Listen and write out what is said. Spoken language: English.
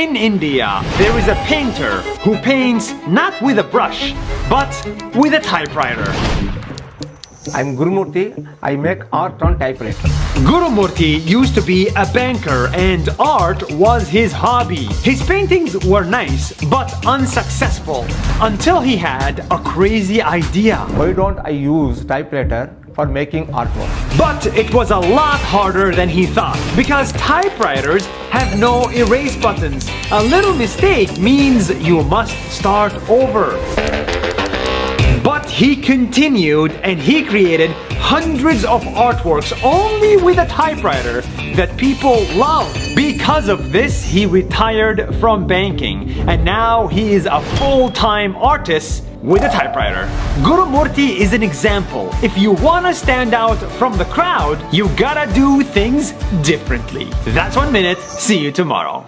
In India, there is a painter who paints not with a brush, but with a typewriter. I'm Gurumurthy. I make art on typewriter. Gurumurthy used to be a banker and art was his hobby. His paintings were nice but unsuccessful until he had a crazy idea. Why don't I use typewriter for making artwork? But it was a lot harder than he thought because typewriters have no erase buttons. A little mistake means you must start over. But he continued and he created hundreds of artworks only with a typewriter that people loved. Because of this, he retired from banking and now he is a full-time artist with a typewriter. Gurumurthy is an example. If you want to stand out from the crowd, you gotta do things differently. That's 1 minute. See you tomorrow.